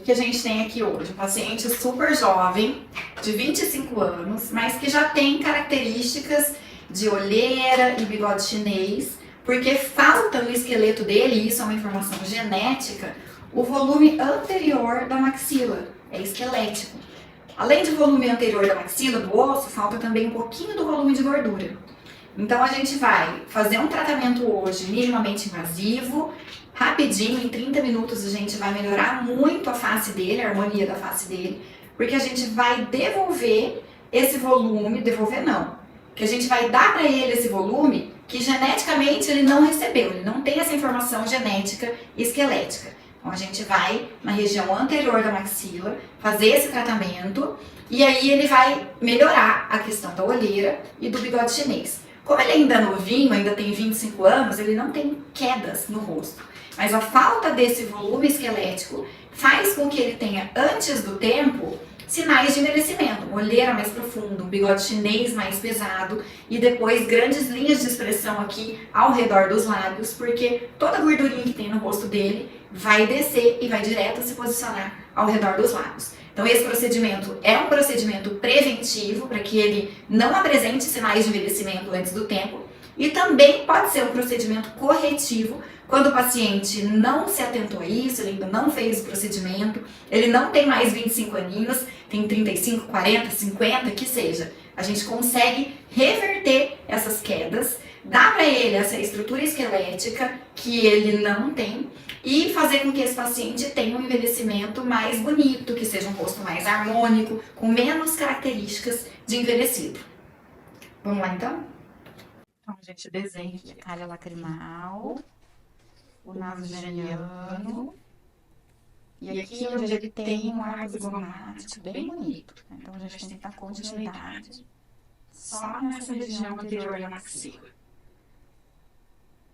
que a gente tem aqui hoje? Um paciente super jovem, de 25 anos, mas que já tem características de olheira e bigode chinês, porque falta no esqueleto dele, e isso é uma informação genética, o volume anterior da maxila, é esquelético. Além do volume anterior da maxila, do osso, falta também um pouquinho do volume de gordura. Então a gente vai fazer um tratamento hoje minimamente invasivo, rapidinho, em 30 minutos a gente vai melhorar muito a face dele, a harmonia da face dele, porque a gente vai devolver esse volume, devolver não, que a gente vai dar para ele esse volume que geneticamente ele não recebeu, ele não tem essa informação genética e esquelética. Então a gente vai na região anterior da maxila fazer esse tratamento e aí ele vai melhorar a questão da olheira e do bigode chinês. Como ele ainda é novinho, ainda tem 25 anos, ele não tem quedas no rosto. Mas a falta desse volume esquelético faz com que ele tenha, antes do tempo, sinais de envelhecimento. Uma olheira mais profunda, um bigode chinês mais pesado e depois grandes linhas de expressão aqui ao redor dos lábios, porque toda a gordurinha que tem no rosto dele vai descer e vai direto se posicionar ao redor dos lábios. Então esse procedimento é um procedimento preventivo para que ele não apresente sinais de envelhecimento antes do tempo e também pode ser um procedimento corretivo quando o paciente não se atentou a isso, ele ainda não fez o procedimento, ele não tem mais 25 aninhos, tem 35, 40, 50, que seja. A gente consegue reverter essas quedas, dar para ele essa estrutura esquelética que ele não tem e fazer com que esse paciente tenha um envelhecimento mais bonito, que seja um rosto mais harmônico, com menos características de envelhecido. Vamos lá então? Então a gente desenha a calha lacrimal, o naso geniano, e aqui onde ele tem um arco zigomático bem bonito. Então a gente tem que dar continuidade só nessa região anterior da maxila.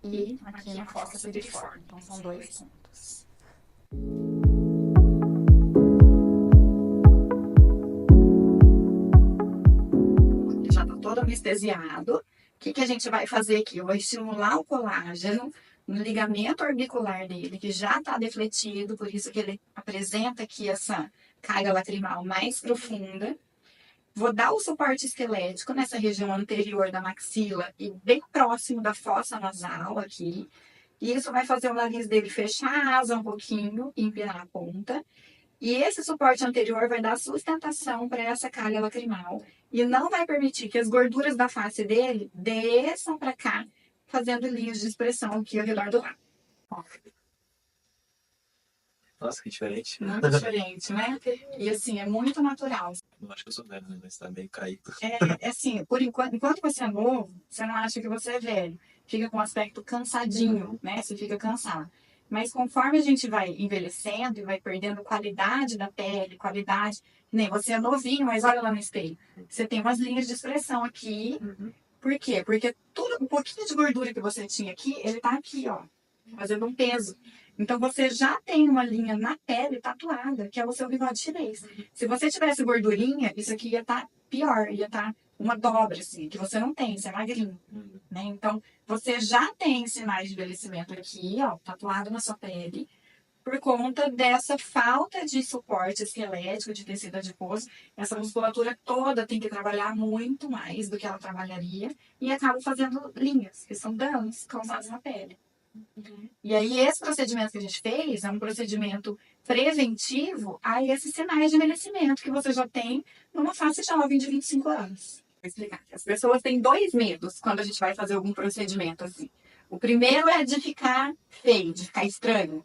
E aqui na fossa piriforme. Então são 2 pontos. Ele já está todo anestesiado. O que a gente vai fazer aqui? Eu vou estimular o colágeno no ligamento orbicular dele, que já está defletido, por isso que ele apresenta aqui essa carga lacrimal mais profunda. Vou dar o suporte esquelético nessa região anterior da maxila e bem próximo da fossa nasal aqui. E isso vai fazer o nariz dele fechar a asa um pouquinho e empinar a ponta. E esse suporte anterior vai dar sustentação para essa calha lacrimal e não vai permitir que as gorduras da face dele desçam para cá, fazendo linhas de expressão aqui ao redor do lábio. Nossa, que diferente. Muito diferente, né? E assim, é muito natural. Não acho que eu sou velho, né? Mas tá meio caído. É assim, por enquanto você é novo, você não acha que você é velho. Fica com um aspecto cansadinho, né? Você fica cansado. Mas conforme a gente vai envelhecendo e vai perdendo qualidade da pele, qualidade... Nem você é novinho, mas olha lá no espelho. Você tem umas linhas de expressão aqui. Por quê? Porque um pouquinho de gordura que você tinha aqui, ele tá aqui, ó. Fazendo um peso. Então você já tem uma linha na pele tatuada, que é o seu bigode chinês. Se você tivesse gordurinha, isso aqui ia estar pior, ia estar uma dobra, assim, que você não tem, você é magrinho. Né? Então você já tem sinais de envelhecimento aqui, ó, tatuado na sua pele, por conta dessa falta de suporte esquelético, de tecido adiposo. Essa musculatura toda tem que trabalhar muito mais do que ela trabalharia e acaba fazendo linhas, que são danos causados na pele. E aí esse procedimento que a gente fez é um procedimento preventivo a esses sinais de envelhecimento que você já tem numa face jovem de 25 anos. Vou explicar. As pessoas têm 2 medos quando a gente vai fazer algum procedimento assim. O primeiro é de ficar feio, de ficar estranho.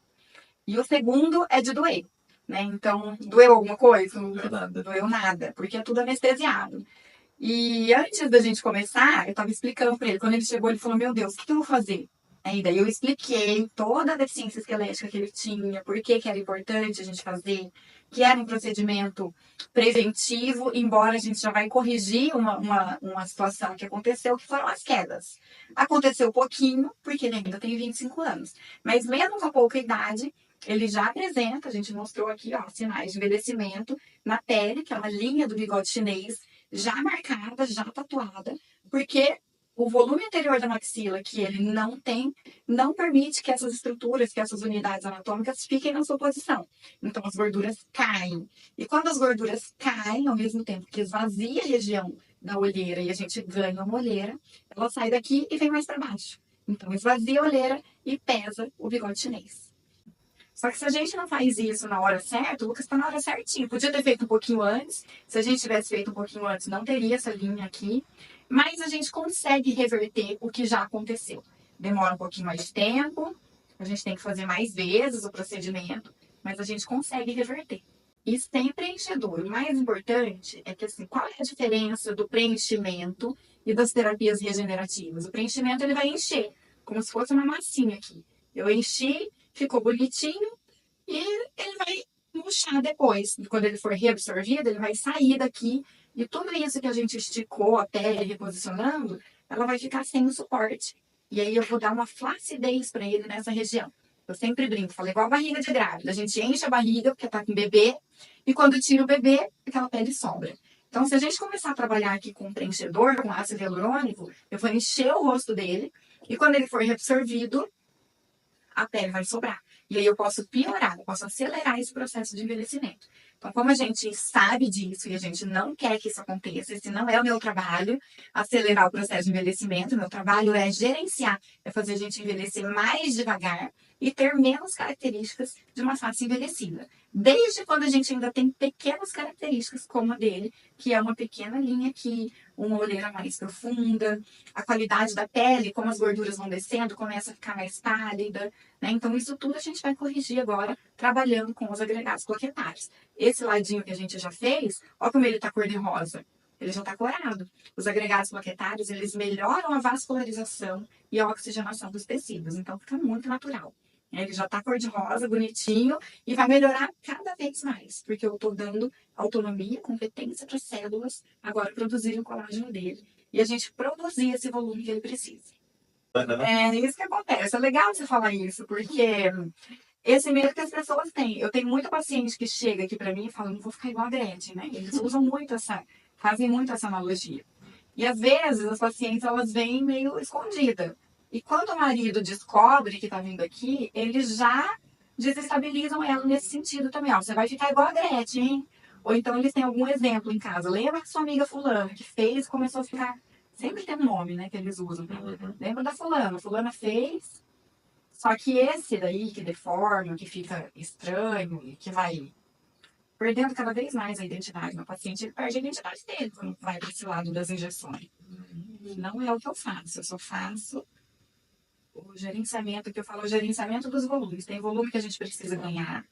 E o segundo é de doer, né? Então, doeu alguma coisa? Não doeu nada. Doeu nada, porque é tudo anestesiado. E antes da gente começar, eu estava explicando para ele. Quando ele chegou, ele falou, meu Deus, o que eu vou fazer? E daí eu expliquei toda a deficiência esquelética que ele tinha, por que era importante a gente fazer, que era um procedimento preventivo, embora a gente já vai corrigir uma situação que aconteceu, que foram as quedas. Aconteceu pouquinho, porque ele ainda tem 25 anos. Mas mesmo com a pouca idade, ele já apresenta, a gente mostrou aqui, ó, sinais de envelhecimento na pele, que é uma linha do bigode chinês, já marcada, já tatuada, porque o volume anterior da maxila, que ele não tem, não permite que essas estruturas, que essas unidades anatômicas fiquem na sua posição. Então, as gorduras caem. E quando as gorduras caem, ao mesmo tempo que esvazia a região da olheira e a gente ganha uma olheira, ela sai daqui e vem mais para baixo. Então, esvazia a olheira e pesa o bigode chinês. Só que se a gente não faz isso na hora certa, o Lucas está na hora certinho. Podia ter feito um pouquinho antes. Se a gente tivesse feito um pouquinho antes, não teria essa linha aqui. Mas a gente consegue reverter o que já aconteceu. Demora um pouquinho mais de tempo. A gente tem que fazer mais vezes o procedimento. Mas a gente consegue reverter. E sem preenchedor. O mais importante é que, assim, qual é a diferença do preenchimento e das terapias regenerativas? O preenchimento, ele vai encher, como se fosse uma massinha aqui. Eu enchi, ficou bonitinho e ele vai murchar depois. Quando ele for reabsorvido, ele vai sair daqui e tudo isso que a gente esticou a pele reposicionando, ela vai ficar sem o suporte. E aí eu vou dar uma flacidez para ele nessa região. Eu sempre brinco, falo igual a barriga de grávida. A gente enche a barriga porque tá com bebê e quando tira o bebê, aquela pele sobra. Então, se a gente começar a trabalhar aqui com preenchedor, com ácido hialurônico, eu vou encher o rosto dele e quando ele for reabsorvido, a pele vai sobrar. E aí eu posso piorar, eu posso acelerar esse processo de envelhecimento. Então, como a gente sabe disso e a gente não quer que isso aconteça, esse não é o meu trabalho, acelerar o processo de envelhecimento, o meu trabalho é gerenciar, é fazer a gente envelhecer mais devagar e ter menos características de uma face envelhecida. Desde quando a gente ainda tem pequenas características, como a dele, que é uma pequena linha aqui, uma olheira mais profunda, a qualidade da pele, como as gorduras vão descendo, começa a ficar mais pálida, né? Então, isso tudo a gente vai corrigir agora, trabalhando com os agregados plaquetários. Esse ladinho que a gente já fez, olha como ele está cor-de-rosa. Ele já está corado. Os agregados plaquetários, eles melhoram a vascularização e a oxigenação dos tecidos. Então, fica muito natural. Ele já está cor-de-rosa, bonitinho, e vai melhorar cada vez mais, porque eu estou dando autonomia, competência para as células agora produzirem o colágeno dele. E a gente produzir esse volume que ele precisa. É isso que acontece. É legal você falar isso, porque esse medo que as pessoas têm. Eu tenho muita paciente que chega aqui para mim e fala, não vou ficar igual a Gretchen, né? Eles usam muito fazem muito essa analogia. E às vezes as pacientes, elas vêm meio escondidas. E quando o marido descobre que tá vindo aqui, eles já desestabilizam ela nesse sentido também. Ó, você vai ficar igual a Gretchen, hein? Ou então eles têm algum exemplo em casa. Lembra que sua amiga fulana que fez e começou a ficar... Sempre tem um nome, né, que eles usam. Lembra da fulana? Fulana fez... Só que esse daí, que deforma, que fica estranho e que vai perdendo cada vez mais a identidade do paciente, ele perde a identidade dele quando vai para esse lado das injeções. Não é o que eu faço. Eu só faço o gerenciamento, que eu falo, o gerenciamento dos volumes. Tem volume que a gente precisa ganhar,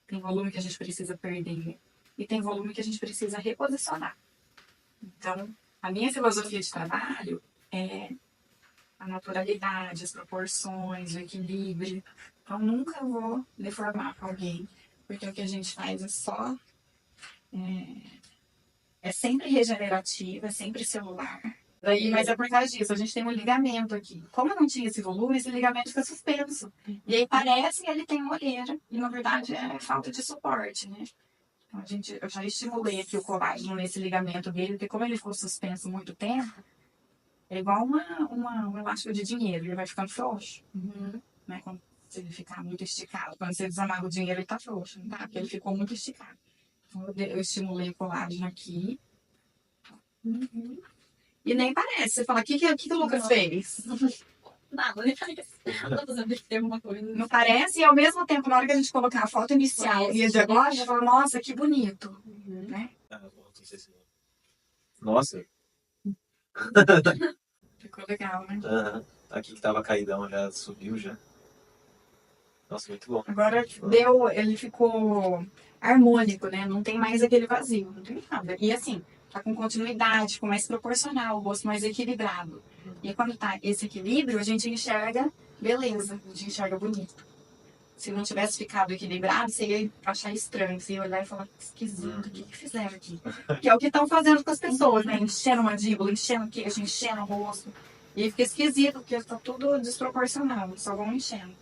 tem volume que a gente precisa perder e tem volume que a gente precisa reposicionar. Então, a minha filosofia de trabalho é a naturalidade, as proporções, o equilíbrio. Então, nunca vou deformar alguém, porque o que a gente faz é só... É sempre regenerativo, é sempre celular. Mas é por causa disso, a gente tem um ligamento aqui. Como eu não tinha esse volume, esse ligamento fica suspenso. E aí parece que ele tem uma olheira, e na verdade é falta de suporte, né? Então, eu já estimulei aqui o colágeno nesse ligamento dele, porque como ele ficou suspenso muito tempo, é igual um elástico de dinheiro, ele vai ficando frouxo. Né? Quando ele ficar muito esticado. Quando você desamarra o dinheiro, ele tá frouxo, tá? Porque ele ficou muito esticado. Então, eu estimulei o colágeno aqui. E nem parece. Você fala, o que o Lucas fez? Nada, nem parece. Tô fazendo uma coisa. Não parece? E ao mesmo tempo, na hora que a gente colocar a foto inicial e a de agora, já fala, nossa, que bonito. Né? Nossa. Ficou legal, né? Aqui que tava caidão já subiu já. Nossa, muito bom. Agora ele ficou harmônico, né? Não tem mais aquele vazio, não tem nada. E assim, tá com continuidade, ficou mais proporcional, o rosto mais equilibrado. E aí, quando tá esse equilíbrio, a gente enxerga beleza, a gente enxerga bonito. Se não tivesse ficado equilibrado, você ia achar estranho, você ia olhar e falar, esquisito, o que fizeram aqui? Que é o que estão fazendo com as pessoas, né? Enchendo a mandíbula, enchendo o queixo, enchendo o rosto. E aí fica esquisito, porque tá tudo desproporcional, só vão enchendo.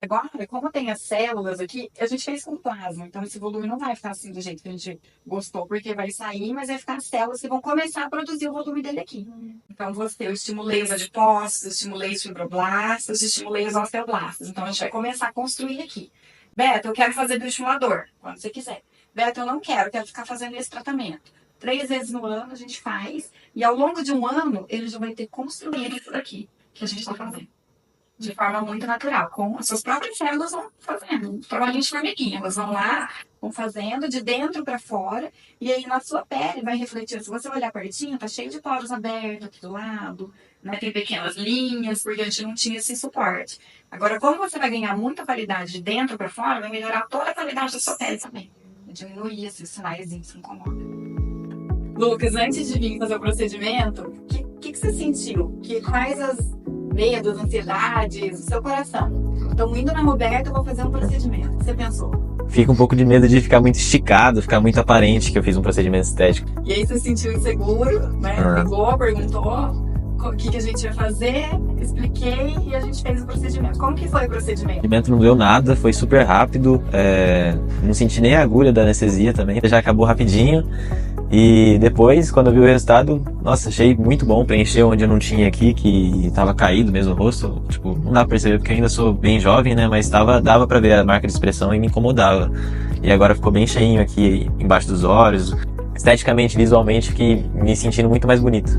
Agora, como tem as células aqui, a gente fez com plasma, então esse volume não vai ficar assim do jeito que a gente gostou, porque vai sair, mas vai ficar as células que vão começar a produzir o volume dele aqui. Então, eu estimulei os adipócitos, estimulei os fibroblastos, estimulei os osteoblastos. Então, a gente vai começar a construir aqui. Beto, eu quero fazer bioestimulador, quando você quiser. Beto, eu não quero ficar fazendo esse tratamento. 3 vezes no ano a gente faz, e ao longo de um ano, ele já vai ter construído isso daqui, que a gente está fazendo. De forma muito natural, com as suas próprias células vão fazendo, trabalhinho de formiguinha, elas vão lá, vão fazendo de dentro para fora, e aí na sua pele vai refletir. Se você olhar pertinho, tá cheio de poros abertos aqui do lado, né? Tem pequenas linhas, porque a gente não tinha esse suporte. Agora, como você vai ganhar muita qualidade de dentro para fora, vai melhorar toda a qualidade da sua pele também. Vai diminuir esses sinais que incomodam. Lucas, antes de vir fazer o procedimento, o que você sentiu? Quais as medos, ansiedades, o seu coração? Estamos indo na Roberta, eu vou fazer um procedimento. O que você pensou? Fica um pouco de medo de ficar muito esticado, ficar muito aparente que eu fiz um procedimento estético. E aí você se sentiu inseguro, né? Ligou, perguntou o que a gente ia fazer, expliquei e a gente fez o procedimento. Como que foi o procedimento? O procedimento não doeu nada, foi super rápido, não senti nem a agulha da anestesia também, já acabou rapidinho. E depois, quando eu vi o resultado, nossa, achei muito bom, preencheu onde eu não tinha aqui, que tava caído mesmo o rosto. Tipo, não dá pra perceber porque eu ainda sou bem jovem, né, mas dava pra ver a marca de expressão e me incomodava. E agora ficou bem cheinho aqui embaixo dos olhos. Esteticamente, visualmente, fiquei me sentindo muito mais bonito.